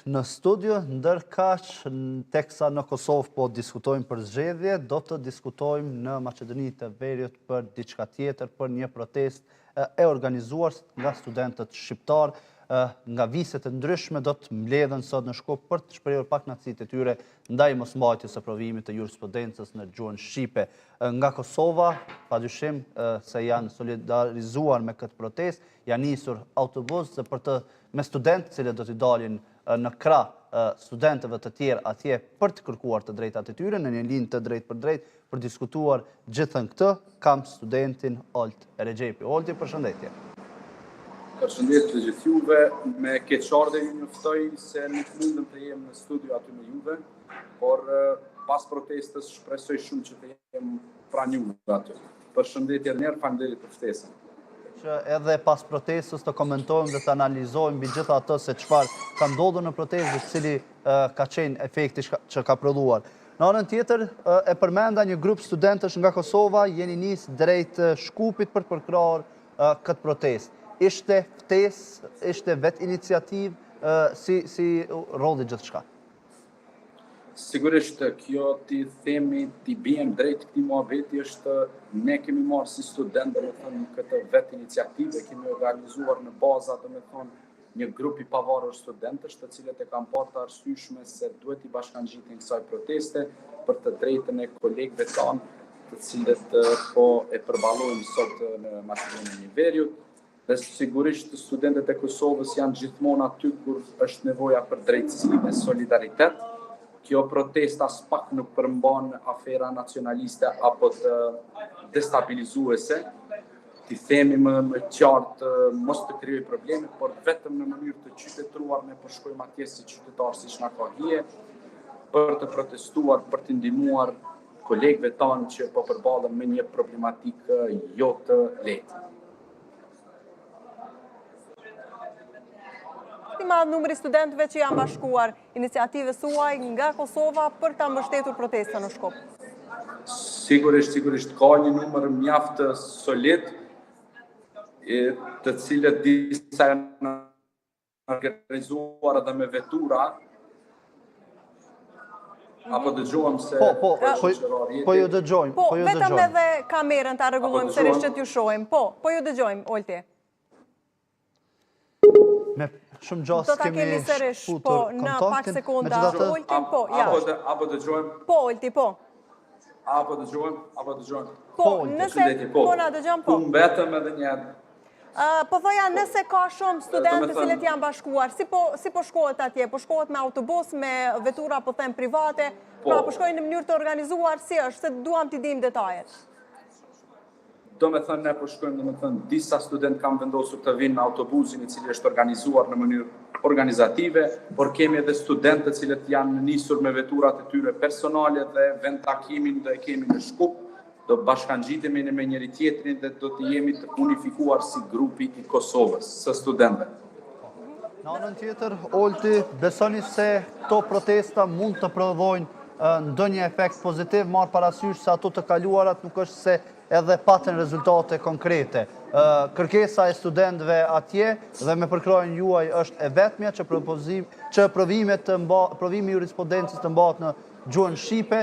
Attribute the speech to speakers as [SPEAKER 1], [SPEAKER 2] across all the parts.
[SPEAKER 1] në studio, ndërkaq teksa në Kosovë po diskutojmë për zgjedhje, do të diskutojmë në Maqedoni të Veriut për diçka tjetër, për një protestë e organizuar nga studentët shqiptar, nga viset e ndryshme do të mbledhen sot në Shkup për të shprehur pak kënaqësitë e tyre ndaj mosmbajtjes së provimit të jurisprudencës në gjuhën shqipe. Nga Kosova, padyshim se janë solidarizuar me këtë protestë, janë nisur autobusë me studentë cilët do t'i dalin në krah studentëve të tjerë atje për të kërkuar të drejtat e tyre në një linjë të drejtë për drejtë për diskutuar gjithën këtë, kam studentin Olt Regjepi. Olti, përshëndetje.
[SPEAKER 2] Përshëndetje të gjithë juve, me keqardhje ju njoftoj se nuk mundem të jem në studio aty me juve, por pas protestës shpresoj shumë që të jem pranë juve aty. Përshëndetje edhe një herë, faleminderit për ftesën.
[SPEAKER 1] Që edhe pas protestës të komentojmë dhe të analizojmë mbi gjithë atë se çfarë ka ndodhur në protestë dhe cili ka qenë efekti që ka prodhuar. Në anën tjetër, e përmenda një grup studentësh nga Kosova jeni nis drejt Shkupit për të përkrahur këtë protestë. Ishte ftesë, ishte vetë iniciativë, si rodhi gjithçka?
[SPEAKER 2] Sigurisht, kjo ti themi, ti bijem drejt këtij muhabeti është ne kemi marrë si student, domethënë këtë vetë iniciativë, kemi organizuar në baza, domethënë një grup i pavarur studentësh, të cilët e kanë parë të arsyeshme se duhet i bashkangjitin kësaj proteste për të drejtën e kolegëve tanë, të cilët po e përballojnë sot në Maqedoninë e Veriut. Dhe sigurisht studentët e Kosovës janë gjithmonë aty kur është nevoja për drejtësi dhe solidaritet. Kjo protesta as pak nuk përmban afera nacionaliste apo të destabilizuese. Ti themi më qartë mos të krijoj probleme, por vetëm në mënyrë të qytetëruar ne po shkojmë atje si qytetarë siç na ka hije për të protestuar, për të ndihmuar kolegëve tanë që po përballen me një problematikë jo të lehtë.
[SPEAKER 3] Madh numri studentëve që janë bashkuar iniciativës suaj nga Kosova për ta mbështetur protestën në Shkup?
[SPEAKER 2] Sigurisht ka një numër mjaft solid, të cilët disa janë organizuar edhe me vetura. Apo dëgjojmë se
[SPEAKER 1] Po ju dëgjojmë.
[SPEAKER 3] Po, vetëm edhe kamerën ta rregullojmë sërish që t'ju shohim. Po ju dëgjojmë, Olti.
[SPEAKER 1] Me shumë gjas kemi shputur kontaktin.
[SPEAKER 3] Në pak sekonda, Olti, po, ja.
[SPEAKER 2] Apo dëgjojmë?
[SPEAKER 3] Po, Olti, po.
[SPEAKER 2] Apo dëgjojmë?
[SPEAKER 3] Po, nëse po na dëgjojmë, po.
[SPEAKER 2] Unë betëm edhe një herë.
[SPEAKER 3] Po thoja, nëse ka shumë studentë të cilët janë bashkuar, si po shkohet atje? Po shkohet me autobus, me vetura, po them private, pra po shkojnë në mënyrë të organizuar, si është, se duam t'i dim detajet.
[SPEAKER 2] Do me thënë, ne po shkojmë, disa studentë kanë vendosur të vinë në autobusin i cili është organizuar në mënyrë organizative, por kemi edhe studentë të cilët janë nisur me veturat e tyre personale dhe vend takimin do e kemi në Shkup, do bashkangjitemi me njëri tjetrin dhe do të jemi të unifikuar si grupi i Kosovës, së studentëve.
[SPEAKER 1] Në anën tjetër, Olti, besoni se këto protesta mund të prodhojnë ndonjë efekt pozitiv, marrë parasysh se ato të kaluarat nuk është se edhe patën rezultate konkrete. Kërkesa e studentëve atje dhe me përkrahjen juaj është e vetmja që provimi jurisprudencës të mbahet në gjuhën shqipe.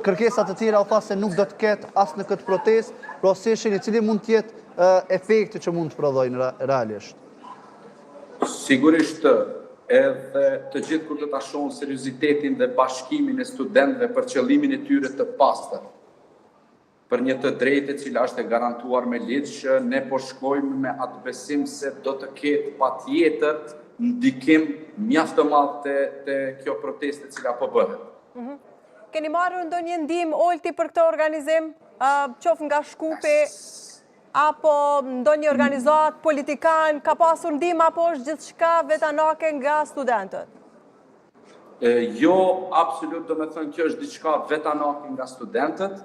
[SPEAKER 1] Kërkesat e tjera u tha se nuk do të ketë as në këtë protestë, pra si shihni cili mund të jetë efekti që mund të prodhojnë realisht.
[SPEAKER 2] Sigurisht edhe të gjithë kur të ta shohin seriozitetin dhe bashkimin e studentëve për qëllimin e tyre të pastër, për një të drejtë e cila është e garantuar me ligj, ne po shkojmë me atë besim se do të ketë patjetër ndikim mjaft të madh te kjo protestë e cila po bëhet.
[SPEAKER 3] Keni marrë ndonjë ndihmë, Olti, për këtë organizim, qoftë nga Shkupi apo ndonjë organizat politikan, ka pasur ndihmë apo është gjithçka vetanake nga studentët?
[SPEAKER 2] Jo, absolut, do me thënë kjo është diçka vetanake nga studentët.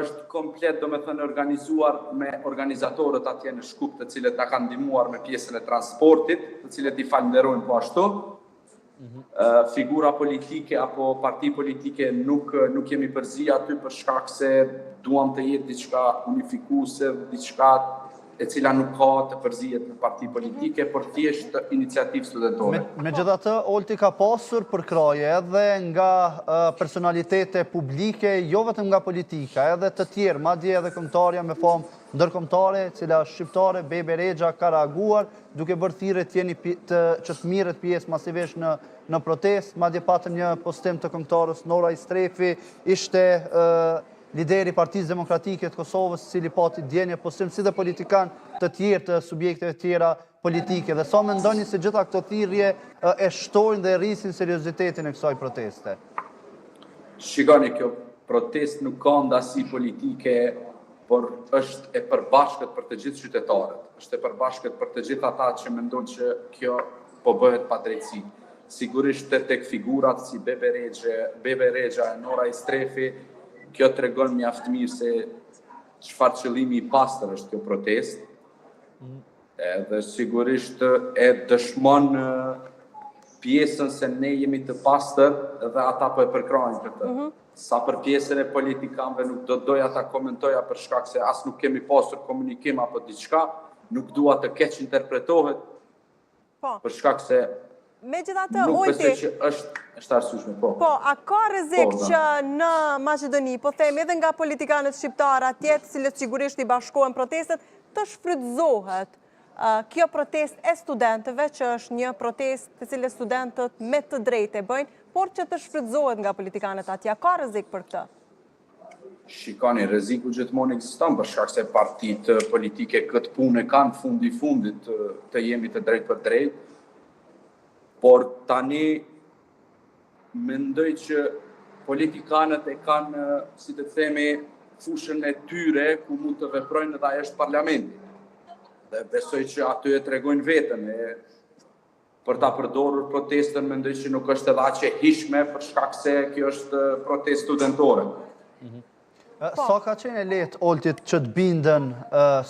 [SPEAKER 2] Është komplet, do me thënë, organizuar me organizatorët atje në Shkup, të cilët ta kanë ndihmuar me pjesën e transportit, të cilët i falenderojmë po ashtu. Figura politike apo parti politike nuk jemi përzi aty për shkak se duam të jetë diçka unifikuese, diçka e cila nuk ka të përzihet në parti politike, por thjesht iniciativë studentore.
[SPEAKER 1] Megjithatë, Olti ka pasur përkraje edhe nga personalitete publike, jo vetëm nga politika, edhe të tjerë, madje edhe këngëtarja me famë ndërkombëtare, cila është shqiptare, Bebe Rexha, ka reaguar duke bërë thirrje që të mirret pjesë masivisht në protestë, madje patëm një postim të këngëtarës Nora Istrefi, ishte lideri Partisë Demokratike të Kosovës, cili pati djenje postim si dhe politikan të tjerë të subjekteve tjera politike. Dhe sa mendoni se gjitha këto thirrje e shtojnë dhe rrisin seriozitetin e kësaj proteste?
[SPEAKER 2] Shikoni, kjo protest nuk ka ndasi politike, por është e përbashkët për të gjithë qytetarët. Është e përbashkët për të gjithë ata që mendojnë që kjo po bëhet pa drejtësi. Sigurisht tek figurat si Bebe Rexha, Nora Istrefi, kjo tregon mjaft mirë se çfarë qëllimi i pastër është kjo protestë. Edhe sigurisht e dëshmon pjesën se ne jemi të pastër dhe ata po e përkrajnë këtë. Sa për pjesën e politikanëve nuk do doja ta komentoja për shkak se as nuk kemi pasur komunikim apo diçka, nuk dua të keq interpretohet. Për shkak se
[SPEAKER 3] Megjithatë,
[SPEAKER 2] nuk
[SPEAKER 3] Olti,
[SPEAKER 2] besoj që është arsyeshme, po.
[SPEAKER 3] Po, a ka rrezik që në Maqedoni, po themi edhe nga politikanët shqiptar atje, të cilët sigurisht i bashkohen protestet, të shfrytëzohet kjo protestë e studentëve, që është një protestë të cilët studentët me të drejtë e bëjnë, por që të shfrytëzohet nga politikanët atje. Ka rrezik për këtë?
[SPEAKER 2] Shikoni, rreziku gjithmonë ekziston për shkak se partitë politike këtë punë kanë fundit të jemi të drejtë për drejtë. Por tani mendoj që politikanët e kanë, si të themi, fushën e tyre ku mund të veprojnë dhe ajo është parlamenti. Dhe besoj që aty e tregojnë veten për ta përdorur protestën, mendoj që nuk është edhe aq e hishme për shkak se kjo është protestë studentore.
[SPEAKER 1] Sa ka qenë lehtë Oltit që të bindën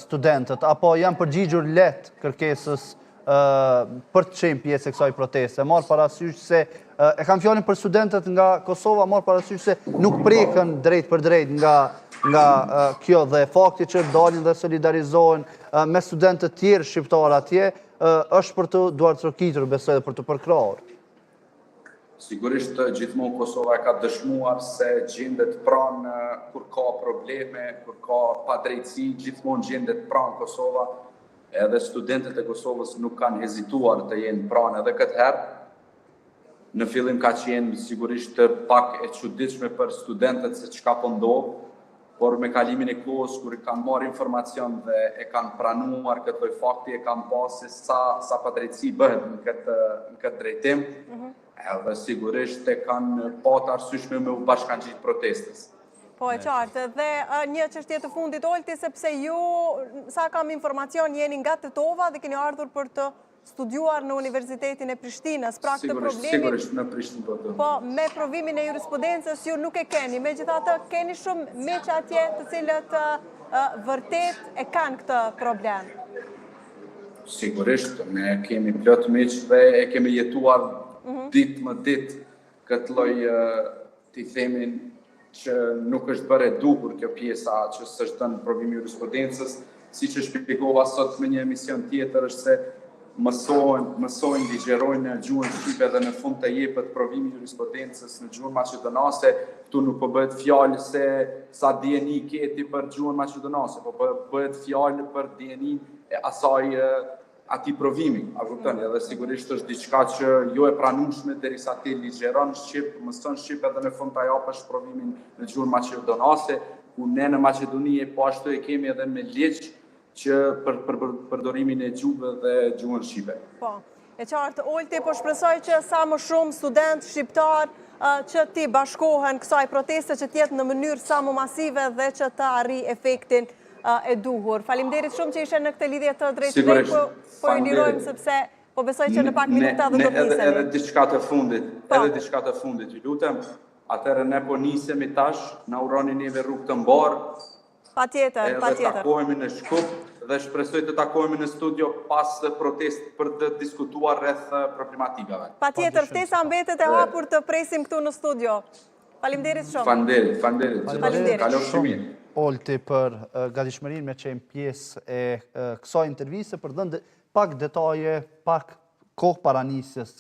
[SPEAKER 1] studentët, apo janë përgjigjur lehtë kërkesës për të qenë pjesë e kësaj proteste? Marë parasysh se, e kam fjallin për studentët nga Kosova, marë parasysh se nuk prekën drejt për drejt nga kjo dhe fakti që dalin dhe solidarizohen me studentët tjerë shqiptar atje, është për të duartrokitur, besoj dhe për të përkrahur.
[SPEAKER 2] Sigurisht gjithmonë Kosova ka dëshmuar se gjendet pranë kur ka probleme, kur ka padrejtësi, gjithmonë gjendet pranë Kosova. Edhe studentët e Kosovës nuk kanë hezituar të jenë pranë edhe këtë herë. Në fillim ka qenë sigurisht pak e çuditshme për studentët se çka po ndodh, por me kalimin e kohës kur kanë marrë informacion dhe e kanë pranuar këtë lloj fakti, e kanë pasur sa padrejtësi bëhet në këtë drejtim. Edhe sigurisht e kanë patë arsyeshme me u bashkangjit protestës.
[SPEAKER 3] Po e qartë, dhe një çështje të fundit, Olti, sepse ju, sa kam informacion, jeni nga Tetova dhe keni ardhur për të studiuar në Universitetin e Prishtinës. Pra këtë problemin,
[SPEAKER 2] sigurisht në Prishtinë.
[SPEAKER 3] Po, me provimin e jurisprudencës ju nuk e keni. Megjithatë, keni shumë miq atje të cilët vërtet e kanë këtë problem.
[SPEAKER 2] Sigurisht, ne kemi plot miq dhe e kemi jetuar ditë më ditë këtë lloj të themin që nuk është bërë e duhur kjo pjesa që s'është dhënë provimi jurisprudencës, siç e shpjegova sot me një emision tjetër, është se mësojnë, ligjerojnë në gjuhën shqipe dhe në fund të jepet provimi jurisprudencës në gjuhën maqedonase. Këtu nuk po bëhet fjalë se sa dieni keti për gjuhën maqedonase, po bëhet fjalë për dieni e asaj ati provimi, a kuptoni, edhe sigurisht është diçka që jo e pranueshme derisa ti ligjeron shqip, mëson shqip edhe në fund ta japësh provimin në gjuhën maqedonase, ku ne në Maqedoni po ashtu e kemi edhe me ligj që për përdorimin e gjuhëve dhe gjuhën shqipe.
[SPEAKER 3] Po, e qartë, Olti, po shpresoj që sa më shumë student shqiptar që ti bashkohen kësaj proteste, që tjetë në mënyrë sa më masive dhe që të arri efektin e duhur. Faleminderit shumë që ishe në këtë lidhje të drejtë, po i lirojmë sepse po besoj që në pak minuta dhe do të nisemi.
[SPEAKER 2] Edhe diçka të fundit, ju lutem, atëherë ne po nisemi tash, na uroni neve rrugë të mbarë.
[SPEAKER 3] Patjetër.
[SPEAKER 2] Edhe takohemi në Shkup dhe shpresoj të takohemi në studio pas protest për të diskutuar rreth problematikave.
[SPEAKER 3] Patjetër, ftesa mbetet e hapur të presim këtu në studio. Faleminderit shumë.
[SPEAKER 2] Faleminderit. Kalofshi mirë.
[SPEAKER 1] Olti për gatishmërinë me qenë pjesë e kësaj interviste për dhënë pak detaje, pak kohë paranisjes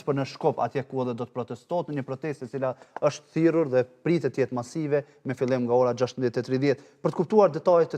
[SPEAKER 1] për në Shkop, atje ku edhe do të protestohet në një protestë e cila është thirrur dhe pritet të jetë masive me fillim nga ora 16:30. Për të kuptuar detajet e